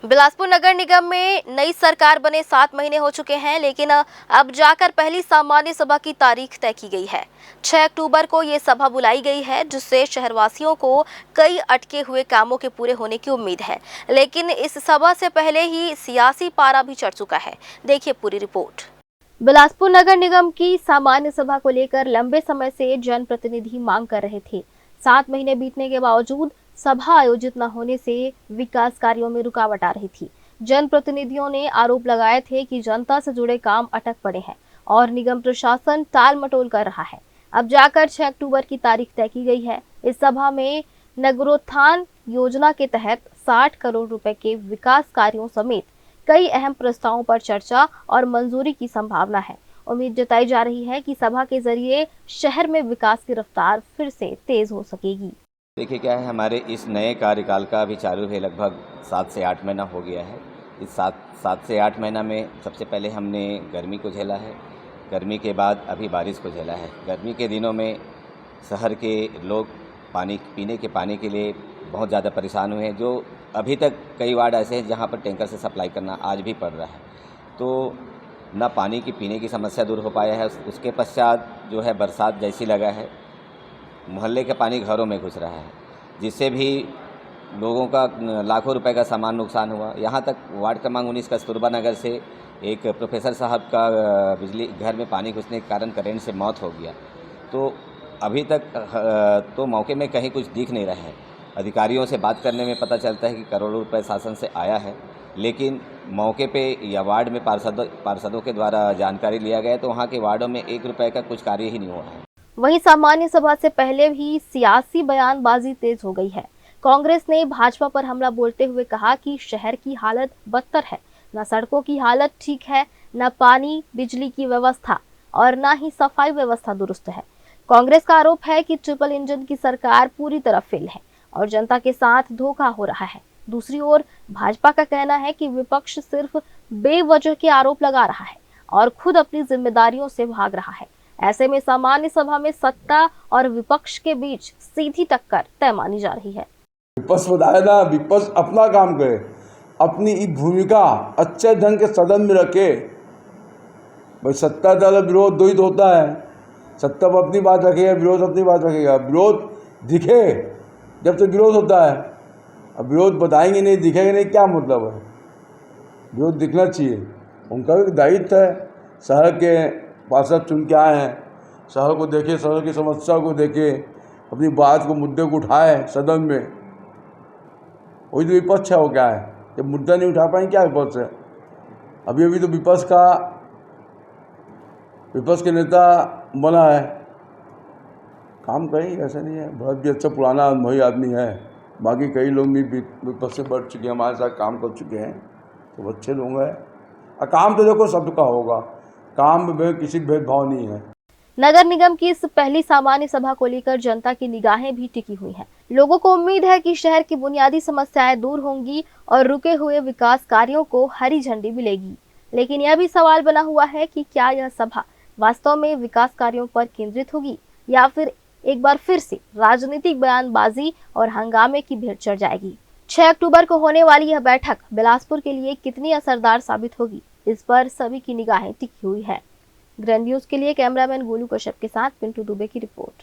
बिलासपुर नगर निगम में नई सरकार बने 7 महीने हो चुके हैं, लेकिन अब जाकर पहली सामान्य सभा की तारीख तय की गई है। 6 अक्टूबर को ये सभा बुलाई गई है, जिससे शहरवासियों को कई अटके हुए कामों के पूरे होने की उम्मीद है। लेकिन इस सभा से पहले ही सियासी पारा भी चढ़ चुका है। देखिए पूरी रिपोर्ट। बिलासपुर नगर निगम की सामान्य सभा को लेकर लंबे समय से जनप्रतिनिधि मांग कर रहे थे। 7 महीने बीतने के बावजूद सभा आयोजित न होने से विकास कार्यों में रुकावट आ रही थी। जनप्रतिनिधियों ने आरोप लगाए थे कि जनता से जुड़े काम अटक पड़े हैं और निगम प्रशासन टाल मटोल कर रहा है। अब जाकर 6 अक्टूबर की तारीख तय की गई है। इस सभा में नगरोत्थान योजना के तहत 60 करोड़ रुपए के विकास कार्यों समेत कई अहम प्रस्तावों पर चर्चा और मंजूरी की संभावना है। उम्मीद जताई जा रही है कि सभा के जरिए शहर में विकास की रफ्तार फिर से तेज हो सकेगी। देखिए क्या है, हमारे इस नए कार्यकाल का अभी चालू है लगभग 7 से 8 महीना हो गया है। इस 7 से 8 महीना में सबसे पहले हमने गर्मी को झेला है, गर्मी के बाद अभी बारिश को झेला है। गर्मी के दिनों में शहर के लोग पीने के पानी के लिए बहुत ज़्यादा परेशान हुए हैं, जो अभी तक कई वार्ड ऐसे हैं जहाँ पर टैंकर से सप्लाई करना आज भी पड़ रहा है। तो ना पानी की पीने की समस्या दूर हो पाया है। उसके पश्चात जो है बरसात जैसी लगा है, मोहल्ले का पानी घरों में घुस रहा है, जिससे भी लोगों का लाखों रुपए का सामान नुकसान हुआ। यहाँ तक वार्ड क्रमांक 19 कस्तूरबा नगर से एक प्रोफेसर साहब का बिजली घर में पानी घुसने के कारण करंट से मौत हो गया। तो अभी तक तो मौके में कहीं कुछ दिख नहीं रहा है। अधिकारियों से बात करने में पता चलता है कि करोड़ों रुपए शासन से आया है, लेकिन मौके पे या वार्ड में पार्षदों के द्वारा जानकारी लिया गया तो वहाँ के वार्डों में 1 रुपए का कुछ कार्य ही नहीं हुआ है। वहीं सामान्य सभा से पहले भी सियासी बयानबाजी तेज हो गई है। कांग्रेस ने भाजपा पर हमला बोलते हुए कहा कि शहर की हालत बदतर है, न सड़कों की हालत ठीक है, न पानी बिजली की व्यवस्था और न ही सफाई व्यवस्था दुरुस्त है। कांग्रेस का आरोप है कि ट्रिपल इंजन की सरकार पूरी तरह फेल है और जनता के साथ धोखा हो रहा है। दूसरी ओर भाजपा का कहना है कि विपक्ष सिर्फ बेवजह के आरोप लगा रहा है और खुद अपनी जिम्मेदारियों से भाग रहा है। ऐसे में सामान्य सभा में सत्ता और विपक्ष के बीच सीधी टक्कर तय मानी जा रही है। विपक्ष बताया ना, विपक्ष अपना काम करे, अपनी भूमिका अच्छे ढंग के सदन में रखे। भाई सत्ता दल विरोध दो ही तो होता है। सत्ता अपनी बात रखेगा, विरोध अपनी बात रखेगा। विरोध दिखे जब तक विरोध होता है। अब विरोध बताएंगे नहीं, दिखेगा नहीं, क्या मतलब है? विरोध दिखना चाहिए। उनका भी दायित्व है। शहर के पार्षद चुन के आए हैं, शहर को देखे, शहर की समस्या को देखे, अपनी बात को, मुद्दे को उठाए सदन में। वही तो विपक्ष है। वो क्या है? जब मुद्दा नहीं उठा पाएंगे क्या विपक्ष है? अभी तो विपक्ष के नेता बना है, काम करेंगे, ऐसा नहीं है। बहुत भी अच्छा पुराना अनुभवी आदमी है। बाकी कई लोग भी विपक्ष से बढ़ चुके हैं, हमारे साथ काम कर चुके हैं, तो अच्छे लोग हैं। और काम तो देखो सबका होगा, काम में किसी भेदभाव नहीं है। नगर निगम की इस पहली सामान्य सभा को लेकर जनता की निगाहें भी टिकी हुई हैं। लोगों को उम्मीद है कि शहर की बुनियादी समस्याएं दूर होंगी और रुके हुए विकास कार्यों को हरी झंडी मिलेगी। लेकिन यह भी सवाल बना हुआ है कि क्या यह सभा वास्तव में विकास कार्यों पर केंद्रित होगी या फिर एक बार फिर से राजनीतिक बयानबाजी और हंगामे की भेंट चढ़ जाएगी। 6 अक्टूबर को होने वाली यह बैठक बिलासपुर के लिए कितनी असरदार साबित होगी, इस पर सभी की निगाहें टिकी हुई है। ग्रैंड न्यूज के लिए कैमरामैन गोलू कश्यप के साथ पिंटू दुबे की रिपोर्ट।